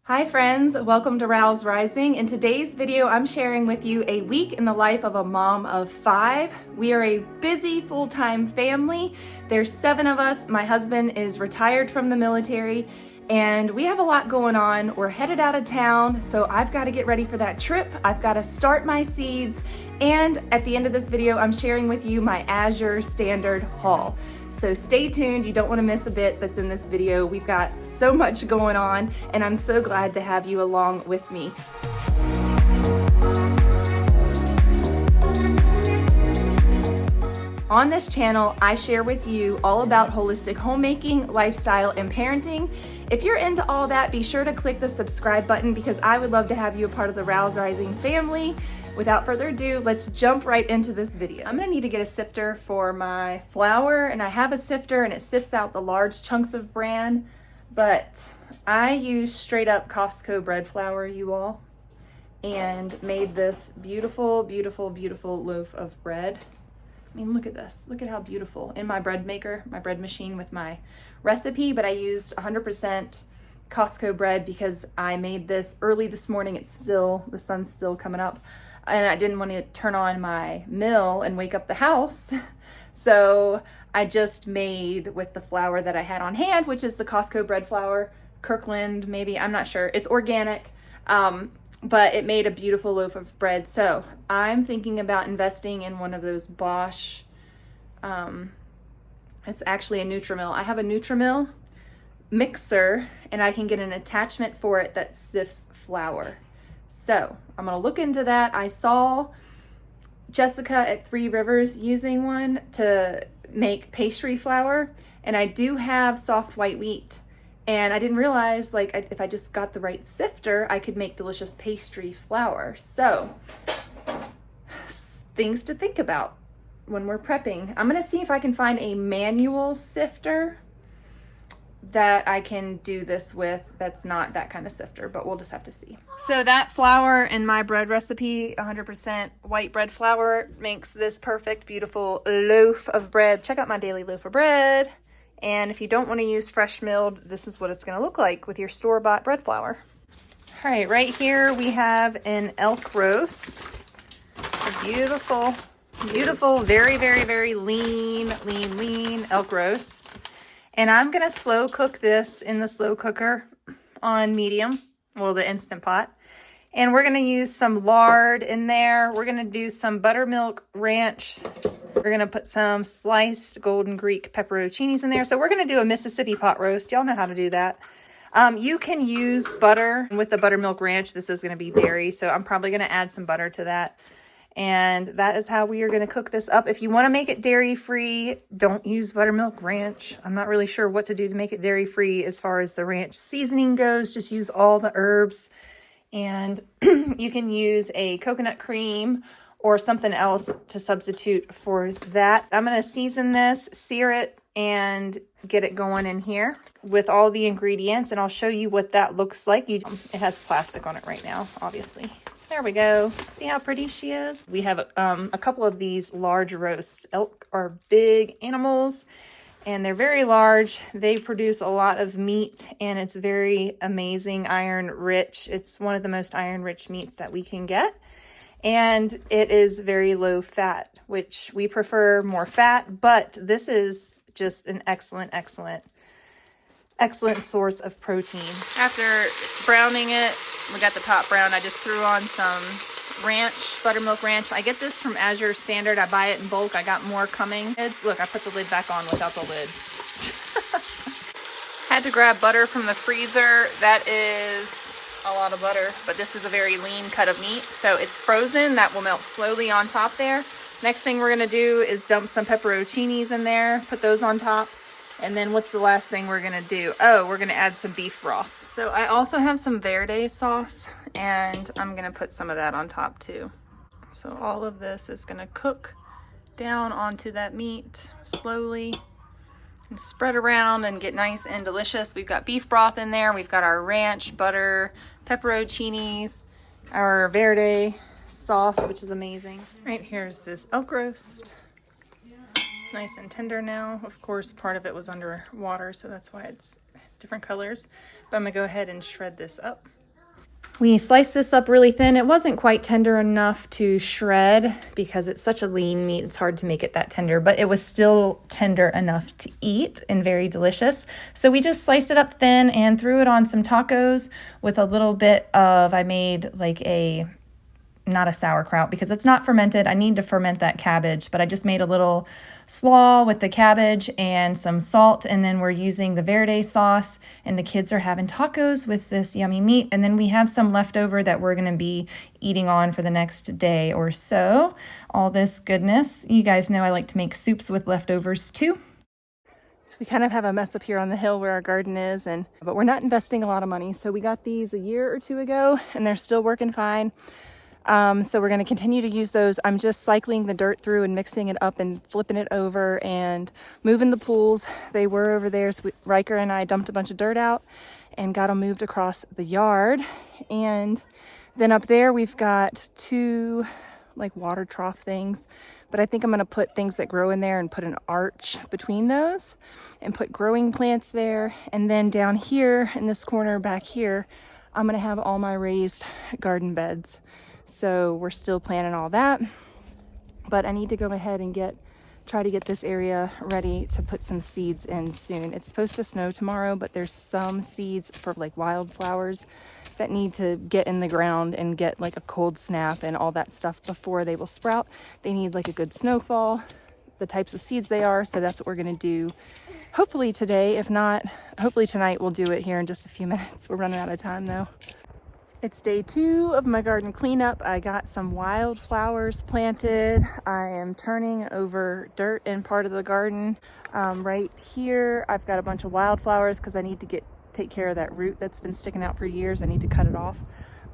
Hi friends, welcome to Rouse Rising. In today's video, I'm sharing with you a week in the life of a mom of 5. We are a busy full-time family. There's 7 of us. My husband is retired from the military and we have a lot going on. We're headed out of town, so I've got to get ready for that trip. I've got to start my seeds, and at the end of this video, I'm sharing with you my Azure standard haul. So stay tuned, you don't want to miss a bit that's in this video. We've got so much going on, and I'm so glad to have you along with me. On this channel, I share with you all about holistic homemaking, lifestyle, and parenting. If you're into all that, be sure to click the subscribe button because I would love to have you a part of the Rouse Rising family. Without further ado, let's jump right into this video. I'm gonna need to get a sifter for my flour, and I have a sifter and it sifts out the large chunks of bran, but I use straight up Costco bread flour, you all, and made this beautiful, beautiful, beautiful loaf of bread. I mean, look at this. Look at how beautiful. In my bread maker, my bread machine with my recipe, but I used 100% Costco bread because I made this early this morning. The sun's still coming up, and I didn't want to turn on my mill and wake up the house. So I just made with the flour that I had on hand, which is the Costco bread flour, Kirkland maybe, I'm not sure. It's organic. But it made a beautiful loaf of bread. So I'm thinking about investing in one of those Bosch, it's actually a Nutrimill. I have a Nutrimill mixer and I can get an attachment for it that sifts flour. So I'm gonna look into that. I saw Jessica at 3 Rivers using one to make pastry flour, and I do have soft white wheat. And I didn't realize, like, if I just got the right sifter, I could make delicious pastry flour. So, things to think about when we're prepping. I'm gonna see if I can find a manual sifter that I can do this with that's not that kind of sifter, but we'll just have to see. So that flour in my bread recipe, 100% white bread flour, makes this perfect, beautiful loaf of bread. Check out my daily loaf of bread. And if you don't want to use fresh milled, this is what it's going to look like with your store-bought bread flour. All right, right here we have an elk roast. A beautiful, beautiful, very, very, very lean elk roast. And I'm going to slow cook this in the slow cooker on medium, well, the Instant Pot. And we're going to use some lard in there. We're going to do some buttermilk ranch. We're going to put some sliced golden Greek pepperoncinis in there. So we're going to do a Mississippi pot roast. Y'all know how to do that. You can use butter with the buttermilk ranch. This is going to be dairy, so I'm probably going to add some butter to that. And that is how we are going to cook this up. If you want to make it dairy-free, don't use buttermilk ranch. I'm not really sure what to do to make it dairy-free as far as the ranch seasoning goes. Just use all the herbs. And you can use a coconut cream or something else to substitute for that. I'm going to season this, sear it, and get it going in here with all the ingredients, and I'll show you what that looks like. It has plastic on it right now, obviously. There we go. See how pretty she is? We have a couple of these large roasts. Elk are big animals, and they're very large. They produce a lot of meat, and it's very amazing, iron rich. It's one of the most iron rich meats that we can get. And it is very low fat, which we prefer more fat, but this is just an excellent source of protein. After browning it, we got the top brown. I just threw on some ranch, buttermilk ranch. I get this from Azure Standard. I buy it in bulk. I got more coming. Look, I put the lid back on without the lid. Had to grab butter from the freezer. That is a lot of butter, but this is a very lean cut of meat, so it's frozen. That will melt slowly on top there. Next thing we're gonna do is dump some pepperoncinis in there, put those on top, and then what's the last thing we're gonna do? Oh, we're gonna add some beef broth. So I also have some verde sauce, and I'm gonna put some of that on top too. So all of this is gonna cook down onto that meat slowly and spread around and get nice and delicious. We've got beef broth in there. We've got our ranch, butter, pepperoncinis, our verde sauce, which is amazing. Right, here's this elk roast. It's nice and tender now. Of course, part of it was under water, so that's why it's different colors. But I'm gonna go ahead and shred this up. We sliced this up really thin. It wasn't quite tender enough to shred because it's such a lean meat. It's hard to make it that tender, but it was still tender enough to eat and very delicious. So we just sliced it up thin and threw it on some tacos with a little bit of, I made like not a sauerkraut because it's not fermented. I need to ferment that cabbage, but I just made a little slaw with the cabbage and some salt, and then we're using the verde sauce, and the kids are having tacos with this yummy meat, and then we have some leftover that we're going to be eating on for the next day or so. All this goodness. You guys know I like to make soups with leftovers too. So we kind of have a mess up here on the hill where our garden is, but we're not investing a lot of money. So we got these a year or two ago, and they're still working fine. So we're going to continue to use those. I'm just cycling the dirt through and mixing it up and flipping it over and moving the pools. They were over there. So Riker and I dumped a bunch of dirt out and got them moved across the yard. And then up there we've got two like water trough things, but I think I'm going to put things that grow in there and put an arch between those and put growing plants there. And then down here in this corner back here, I'm going to have all my raised garden beds. So we're still planning all that, but I need to go ahead and try to get this area ready to put some seeds in soon. It's supposed to snow tomorrow, but there's some seeds for like wildflowers that need to get in the ground and get like a cold snap and all that stuff before they will sprout. They need like a good snowfall, the types of seeds they are. So that's what we're going to do. Hopefully today, if not, hopefully tonight. We'll do it here in just a few minutes. We're running out of time though. It's day 2 of my garden cleanup. I got some wildflowers planted. I am turning over dirt in part of the garden. Right here, I've got a bunch of wildflowers because I need to take care of that root that's been sticking out for years. I need to cut it off.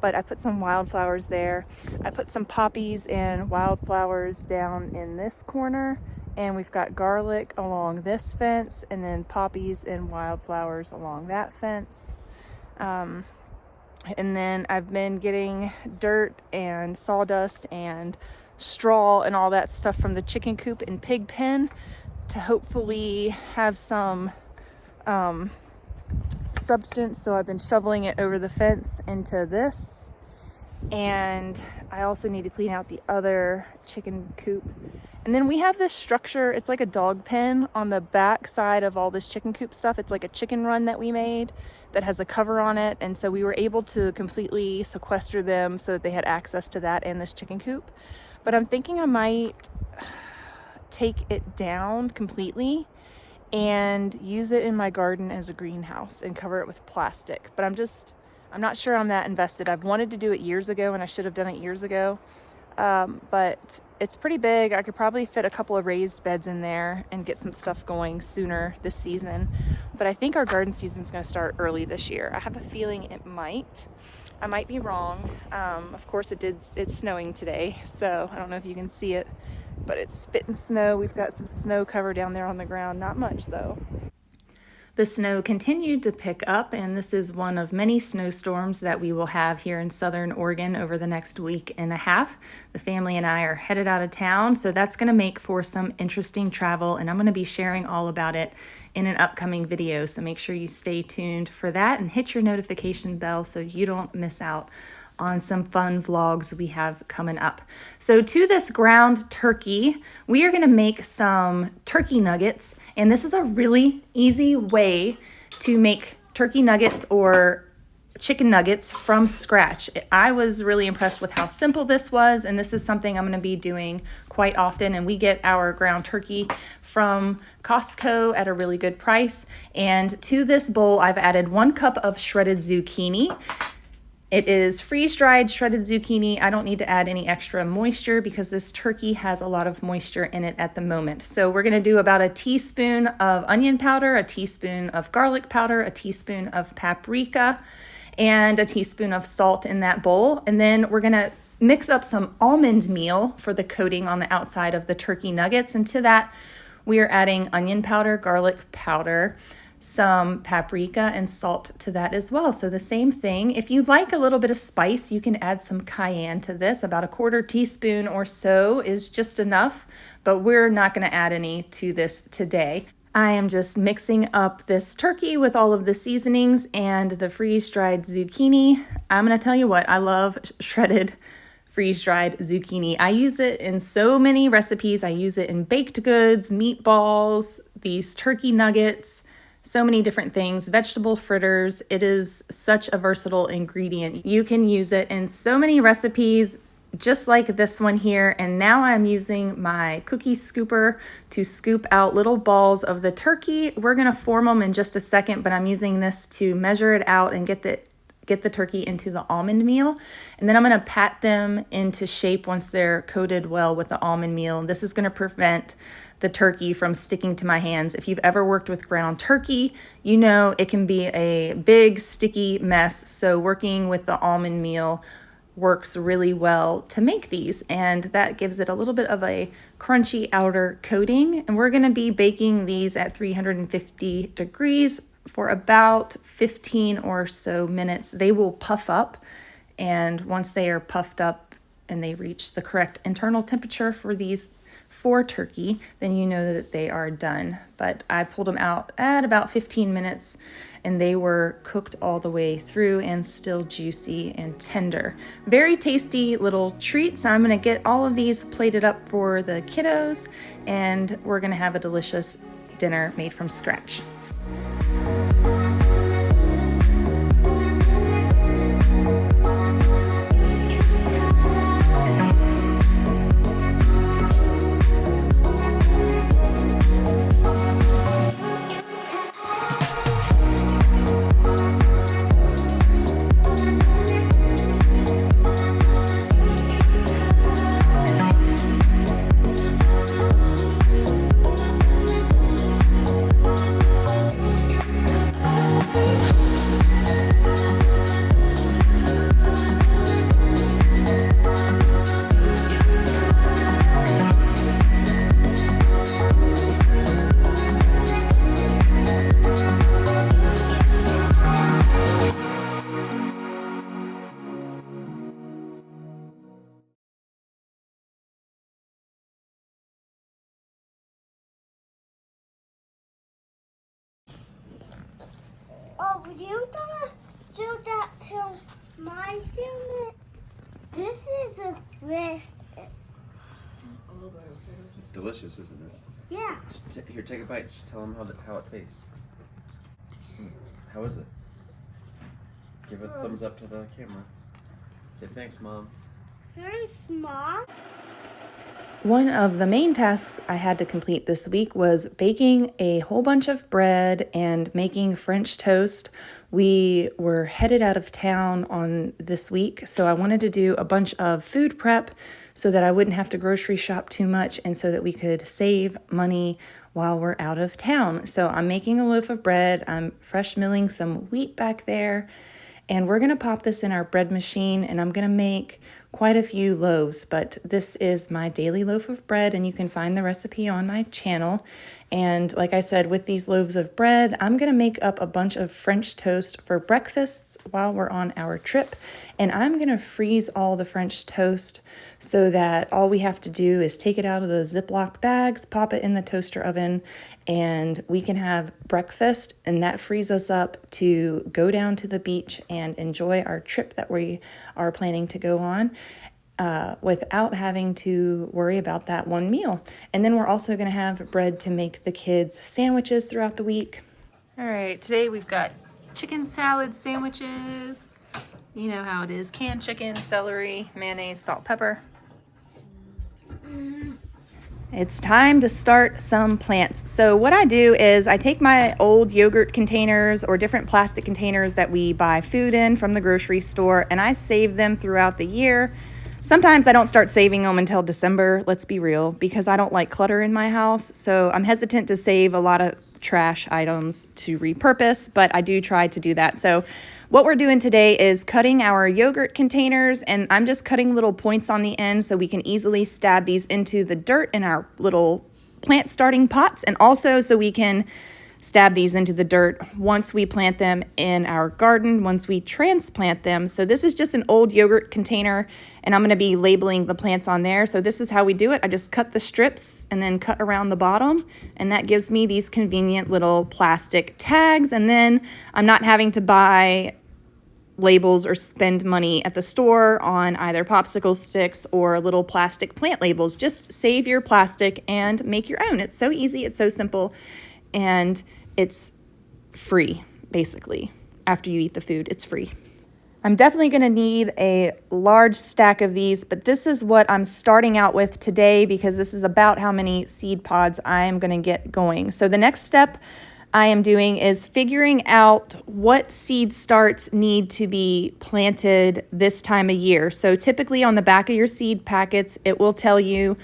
But I put some wildflowers there. I put some poppies and wildflowers down in this corner. And we've got garlic along this fence, and then poppies and wildflowers along that fence. And then I've been getting dirt and sawdust and straw and all that stuff from the chicken coop and pig pen to hopefully have some substance. So I've been shoveling it over the fence into this. And I also need to clean out the other chicken coop. And then we have this structure, it's like a dog pen on the back side of all this chicken coop stuff. It's like a chicken run that we made that has a cover on it. And so we were able to completely sequester them so that they had access to that and this chicken coop. But I'm thinking I might take it down completely and use it in my garden as a greenhouse and cover it with plastic. But I'm not sure I'm that invested. I've wanted to do it years ago, and I should have done it years ago. But it's pretty big. I could probably fit a couple of raised beds in there and get some stuff going sooner this season. But I think our garden season is going to start early this year. I have a feeling it might. I might be wrong. Of course, it's snowing today, so I don't know if you can see it, but it's spitting snow. We've got some snow cover down there on the ground. Not much, though. The snow continued to pick up, and this is one of many snowstorms that we will have here in Southern Oregon over the next week and a half. The family and I are headed out of town, so that's going to make for some interesting travel, and I'm going to be sharing all about it in an upcoming video. So make sure you stay tuned for that and hit your notification bell so you don't miss out on some fun vlogs we have coming up. So to this ground turkey, we are gonna make some turkey nuggets, and this is a really easy way to make turkey nuggets or chicken nuggets from scratch. I was really impressed with how simple this was, and this is something I'm gonna be doing quite often. And we get our ground turkey from Costco at a really good price. And to this bowl, I've added 1 cup of shredded zucchini. It is freeze-dried shredded zucchini. I don't need to add any extra moisture because this turkey has a lot of moisture in it at the moment. So we're gonna do about a teaspoon of onion powder, a teaspoon of garlic powder, a teaspoon of paprika, and a teaspoon of salt in that bowl. And then we're gonna mix up some almond meal for the coating on the outside of the turkey nuggets. And to that, we are adding onion powder, garlic powder, some paprika, and salt to that as well. So the same thing. If you like a little bit of spice, you can add some cayenne to this. About a 1/4 teaspoon or so is just enough, but we're not going to add any to this today. I am just mixing up this turkey with all of the seasonings and the freeze-dried zucchini. I'm gonna tell you what, I love shredded freeze-dried zucchini. I use it in so many recipes. I use it in baked goods, meatballs, these turkey nuggets, so many different things, vegetable fritters. It is such a versatile ingredient. You can use it in so many recipes, just like this one here. And now I'm using my cookie scooper to scoop out little balls of the turkey. We're gonna form them in just a second, but I'm using this to measure it out and get the turkey into the almond meal. And then I'm gonna pat them into shape once they're coated well with the almond meal. This is gonna prevent the turkey from sticking to my hands. If you've ever worked with ground turkey, you know it can be a big sticky mess. So working with the almond meal works really well to make these, and that gives it a little bit of a crunchy outer coating. And we're going to be baking these at 350 degrees for about 15 or so minutes. They will puff up, and once they are puffed up and they reach the correct internal temperature for turkey, then you know that they are done. But I pulled them out at about 15 minutes and they were cooked all the way through and still juicy and tender. Very tasty little treats. I'm gonna get all of these plated up for the kiddos, and we're gonna have a delicious dinner made from scratch. Oh, were you gonna do that to my sandwich? This is a wrist. It's delicious, isn't it? Yeah. Here, take a bite. Just tell them how it tastes. How is it? Give a thumbs up to the camera. Say thanks, Mom. Thanks, Mom. One of the main tasks I had to complete this week was baking a whole bunch of bread and making French toast. We were headed out of town on this week, so I wanted to do a bunch of food prep so that I wouldn't have to grocery shop too much and so that we could save money while we're out of town. So I'm making a loaf of bread. I'm fresh milling some wheat back there, and we're gonna pop this in our bread machine, and I'm gonna make quite a few loaves, but this is my daily loaf of bread, and you can find the recipe on my channel. And like I said, with these loaves of bread, I'm gonna make up a bunch of French toast for breakfasts while we're on our trip. And I'm gonna freeze all the French toast so that all we have to do is take it out of the Ziploc bags, pop it in the toaster oven, and we can have breakfast. And that frees us up to go down to the beach and enjoy our trip that we are planning to go on. Without having to worry about that one meal. And then we're also going to have bread to make the kids sandwiches throughout the week. All right, today we've got chicken salad sandwiches. You know how it is: canned chicken, celery, mayonnaise, salt, pepper. It's time to start some plants. So what I do is I take my old yogurt containers or different plastic containers that we buy food in from the grocery store, and I save them throughout the year. Sometimes I don't start saving them until December, let's be real, because I don't like clutter in my house. So I'm hesitant to save a lot of trash items to repurpose, but I do try to do that. So what we're doing today is cutting our yogurt containers, and I'm just cutting little points on the end so we can easily stab these into the dirt in our little plant starting pots, and also so we can stab these into the dirt once we plant them in our garden, once we transplant them. So this is just an old yogurt container, and I'm going to be labeling the plants on there. So this is how we do it. I just cut the strips and then cut around the bottom, and that gives me these convenient little plastic tags. And then I'm not having to buy labels or spend money at the store on either popsicle sticks or little plastic plant labels. Just save your plastic and make your own. It's so easy, it's so simple, and it's free, basically. After you eat the food, it's free. I'm definitely going to need a large stack of these, but this is what I'm starting out with today because this is about how many seed pods I am going to get going. So the next step I am doing is figuring out what seed starts need to be planted this time of year. So typically on the back of your seed packets, it will tell you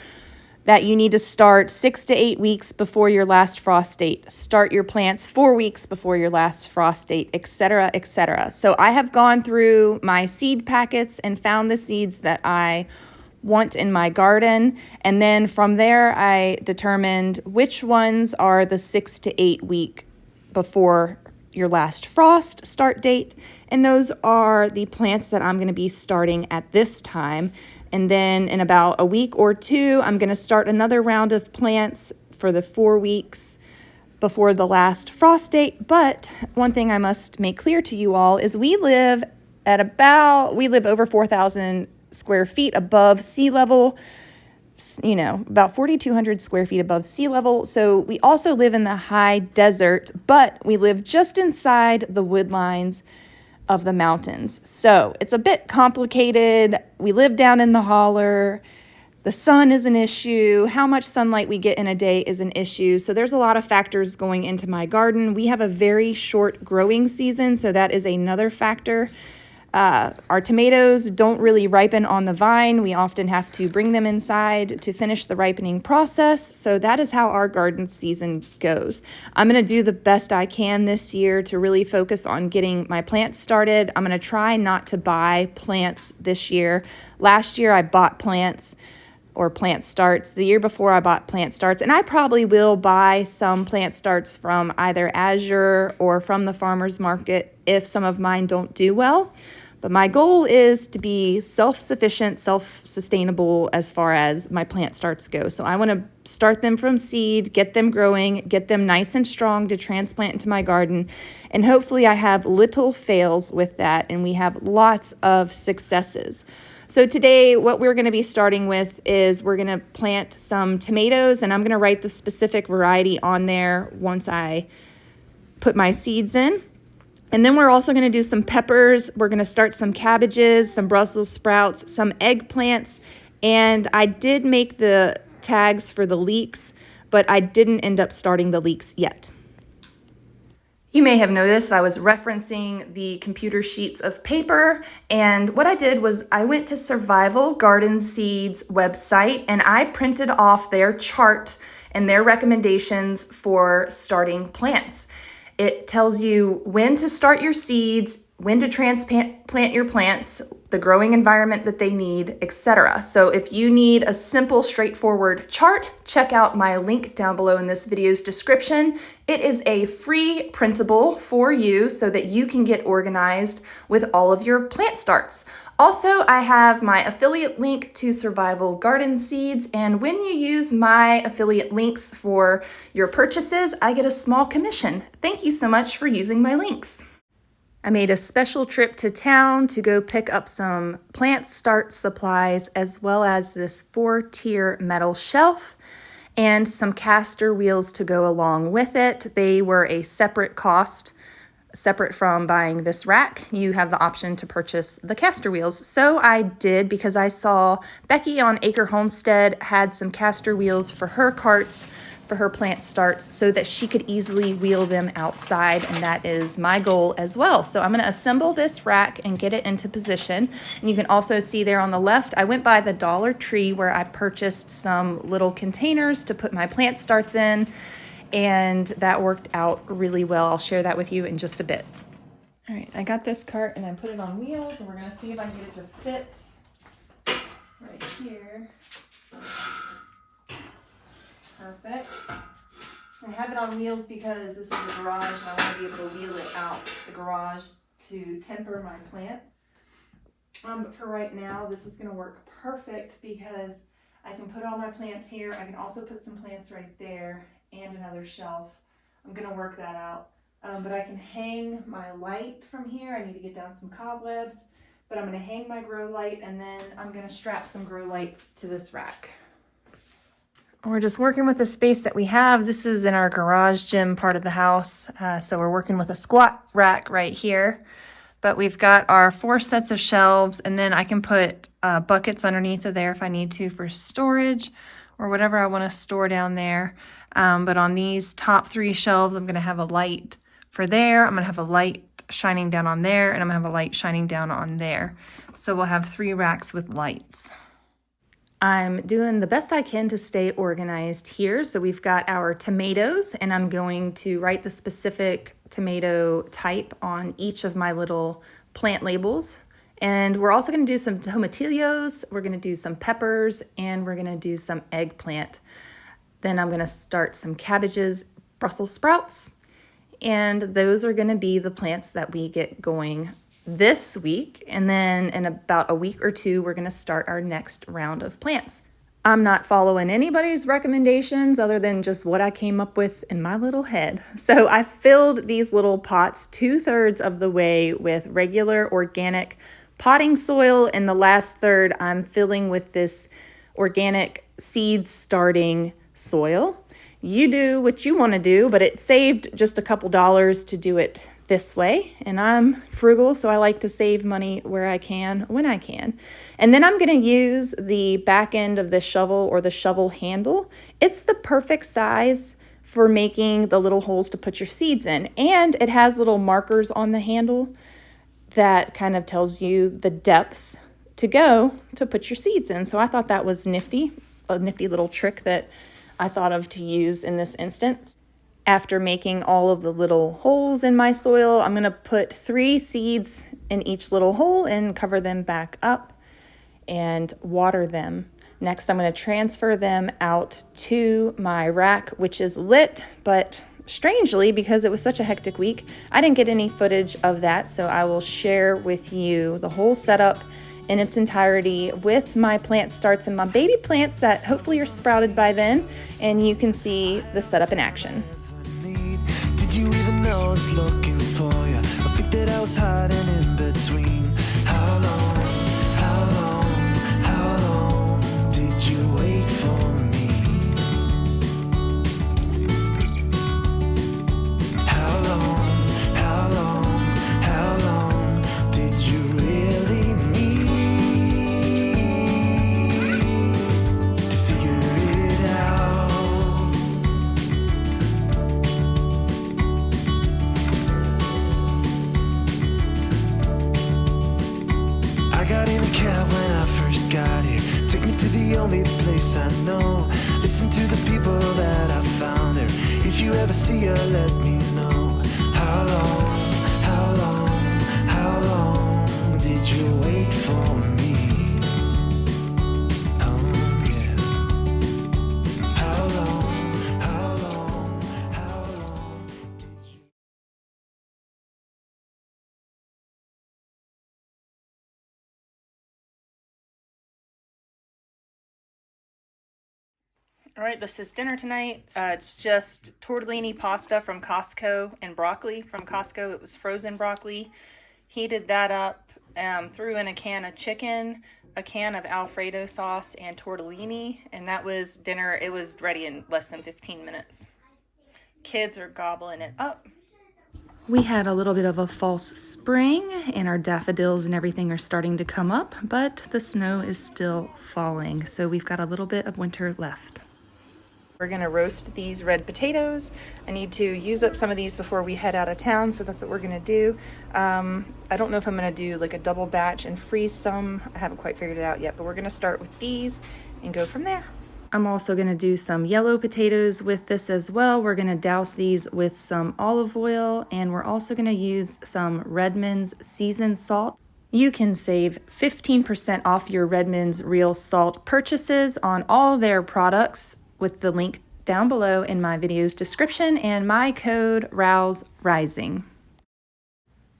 that you need to start 6 to 8 weeks before your last frost date. Start your plants 4 weeks before your last frost date, etc., etc. So I have gone through my seed packets and found the seeds that I want in my garden, and then from there I determined which ones are the 6 to 8 week before your last frost start date, and those are the plants that I'm going to be starting at this time. And then in about a week or two, I'm going to start another round of plants for the 4 weeks before the last frost date. But one thing I must make clear to you all is we live over 4,000 square feet above sea level, about 4,200 square feet above sea level. So we also live in the high desert, but we live just inside the wood lines of the mountains. So it's a bit complicated. We live down in the holler. The sun is an issue. How much sunlight we get in a day is an issue. So there's a lot of factors going into my garden. We have a very short growing season, so that is another factor. Our tomatoes don't really ripen on the vine. We often have to bring them inside to finish the ripening process. So that is how our garden season goes. I'm going to do the best I can this year to really focus on getting my plants started. I'm going to try not to buy plants this year. Last year I bought plants or plant starts. The year before I bought plant starts, and I probably will buy some plant starts from either Azure or from the farmer's market if some of mine don't do well. But my goal is to be self-sufficient, self-sustainable as far as my plant starts go. So I want to start them from seed, get them growing, get them nice and strong to transplant into my garden. And hopefully I have little fails with that and we have lots of successes. So today what we're going to be starting with is we're going to plant some tomatoes, and I'm going to write the specific variety on there once I put my seeds in. And then we're also going to do some peppers. We're going to start some cabbages, some Brussels sprouts, some eggplants. And I did make the tags for the leeks, but I didn't end up starting the leeks yet. You may have noticed I was referencing the computer sheets of paper, and what I did was I went to Survival Garden Seeds website and I printed off their chart and their recommendations for starting plants. It tells you when to start your seeds, when to transplant your plants, the growing environment that they need, etc. So if you need a simple, straightforward chart, check out my link down below in this video's description. It is a free printable for you so that you can get organized with all of your plant starts. Also, I have my affiliate link to Survival Garden Seeds, and when you use my affiliate links for your purchases, I get a small commission. Thank you so much for using my links. I made a special trip to town to go pick up some plant start supplies, as well as this 4-tier metal shelf and some caster wheels to go along with it. They were a separate cost, separate from buying this rack. You have the option to purchase the caster wheels. So I did, because I saw Becky on Acre Homestead had some caster wheels for her carts for her plant starts so that she could easily wheel them outside, and that is my goal as well. So I'm going to assemble this rack and get it into position. And you can also see there on the left, I went by the Dollar Tree where I purchased some little containers to put my plant starts in, and that worked out really well. I'll share that with you in just a bit. All right, I got this cart and I put it on wheels, and we're going to see if I can get it to fit right here. Perfect. I have it on wheels because this is a garage and I want to be able to wheel it out the garage to temper my plants. But for right now, this is going to work perfect because I can put all my plants here. I can also put some plants right there and another shelf. I'm going to work that out. But I can hang my light from here. I need to get down some cobwebs, but I'm going to hang my grow light and then I'm going to strap some grow lights to this rack. We're just working with the space that we have. This is in our garage gym part of the house. So we're working with a squat rack right here. But we've got our 4 sets of shelves, and then I can put buckets underneath of there if I need to for storage or whatever I want to store down there. But on these top 3 shelves, I'm going to have a light for there. I'm going to have a light shining down on there, and I'm going to have a light shining down on there. So we'll have 3 racks with lights. I'm doing the best I can to stay organized here. So we've got our tomatoes, and I'm going to write the specific tomato type on each of my little plant labels. And we're also going to do some tomatillos, we're going to do some peppers, and we're going to do some eggplant. Then I'm going to start some cabbages, Brussels sprouts, and those are going to be the plants that we get going this week. And then in about a week or 2, we're going to start our next round of plants. I'm not following anybody's recommendations other than just what I came up with in my little head. So I filled these little pots 2/3 of the way with regular organic potting soil, and the last third I'm filling with this organic seed starting soil. You do what you want to do, but it saved just a couple dollars to do it this way, and I'm frugal, so I like to save money where I can, when I can. And then I'm going to use the back end of the shovel or the shovel handle. It's the perfect size for making the little holes to put your seeds in, and it has little markers on the handle that kind of tells you the depth to go to put your seeds in. So I thought that was nifty, a nifty little trick that I thought of to use in this instance. After making all of the little holes in my soil, I'm going to put 3 seeds in each little hole and cover them back up and water them. Next, I'm going to transfer them out to my rack, which is lit, but strangely, because it was such a hectic week, I didn't get any footage of that, so I will share with you the whole setup in its entirety with my plant starts and my baby plants that hopefully are sprouted by then, and you can see the setup in action. Did you even know I was looking for you? I think that I was hiding in between. How long did you wait for me? How long did you really need to figure it out? I got in a cab when I first got here. Take me to the only place I know. Listen to the people that I found here. If you ever see her, let me know. How long did you wait for me? Oh yeah. How long did you? All right, this is dinner tonight. It's just tortellini pasta from Costco and broccoli from Costco. It was frozen broccoli. Heated that up, threw in a can of chicken, a can of Alfredo sauce, and tortellini. And that was dinner. It was ready in less than 15 minutes. Kids are gobbling it up. We had a little bit of a false spring, and our daffodils and everything are starting to come up, but the snow is still falling. So we've got a little bit of winter left. We're gonna roast these red potatoes. I need to use up some of these before we head out of town, so that's what we're gonna do. I don't know if I'm gonna do like a double batch and freeze some. I haven't quite figured it out yet, but we're gonna start with these and go from there. I'm also gonna do some yellow potatoes with this as well. We're gonna douse these with some olive oil, and we're also gonna use some Redmond's seasoned salt. You can save 15% off your Redmond's real salt purchases on all their products with the link down below in my video's description and my code ROWESRISING.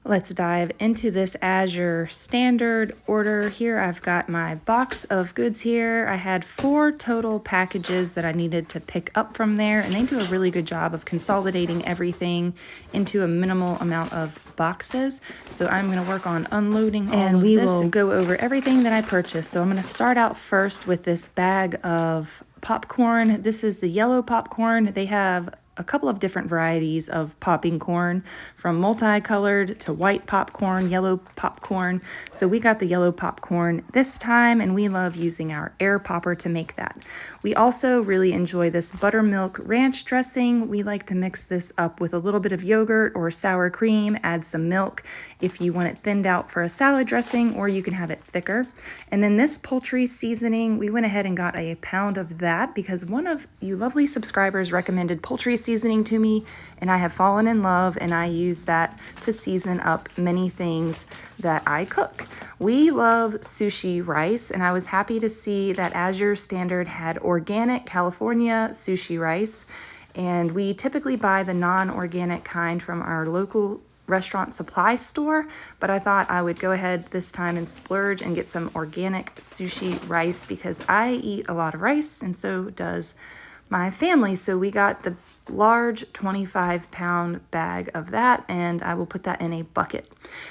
Let's dive into this Azure standard order. Here I've got my box of goods here. I had 4 total packages that I needed to pick up from there, and they do a really good job of consolidating everything into a minimal amount of boxes. So I'm going to work on unloading all of this and go over everything that I purchased. So I'm going to start out first with this bag of popcorn. This is the yellow popcorn. They have a couple of different varieties of popping corn, from multicolored to white popcorn, yellow popcorn. So we got the yellow popcorn this time, and we love using our air popper to make that. We also really enjoy this buttermilk ranch dressing. We like to mix this up with a little bit of yogurt or sour cream, add some milk if you want it thinned out for a salad dressing, or you can have it thicker. And then this poultry seasoning, we went ahead and got a pound of that because one of you lovely subscribers recommended poultry seasoning to me, and I have fallen in love, and I use that to season up many things that I cook. We love sushi rice, and I was happy to see that Azure Standard had organic California sushi rice, and we typically buy the non-organic kind from our local restaurant supply store, but I thought I would go ahead this time and splurge and get some organic sushi rice because I eat a lot of rice, and so does my family. So we got the large 25-pound bag of that, and I will put that in a bucket.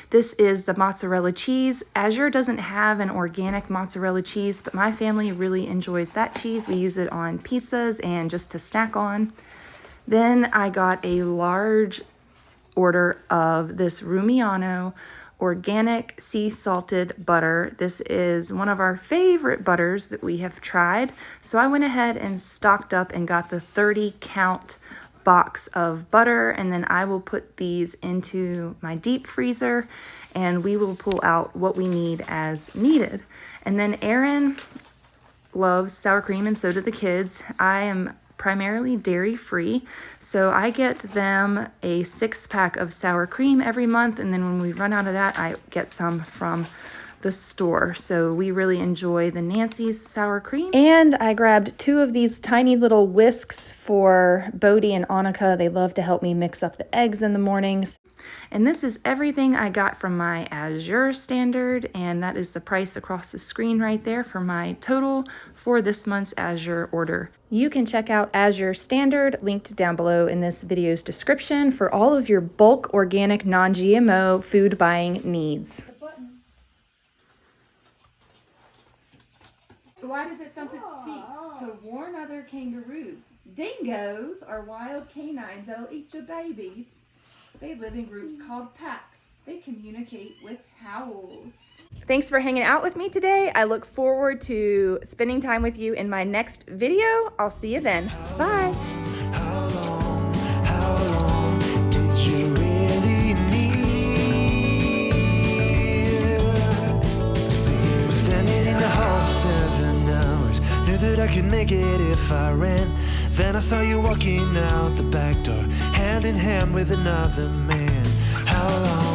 This is the mozzarella cheese. Azure doesn't have an organic mozzarella cheese, but my family really enjoys that cheese. We use it on pizzas and just to snack on. Then I got a large order of this Rumiano organic sea salted butter. This is one of our favorite butters that we have tried. So I went ahead and stocked up and got the 30 count box of butter, and then I will put these into my deep freezer and we will pull out what we need as needed. And then Aaron loves sour cream, and so do the kids. I am primarily dairy free, so I get them a 6-pack of sour cream every month, and then when we run out of that, I get some from the store. So we really enjoy the Nancy's sour cream. And I grabbed 2 of these tiny little whisks for Bodhi and Annika. They love to help me mix up the eggs in the mornings. And this is everything I got from my Azure Standard, and that is the price across the screen right there for my total for this month's Azure order. You can check out Azure Standard, linked down below in this video's description, for all of your bulk organic non-GMO food buying needs. Why does it thump its feet? To warn other kangaroos. Dingoes are wild canines that'll eat your babies. They live in groups called packs. They communicate with howls. Thanks for hanging out with me today. I look forward to spending time with you in my next video. I'll see you then. Bye. How long did you really need? Was standing in the hall 7 hours. Knew that I could make it if I ran. Then I saw you walking out the back door, hand in hand with another man. How long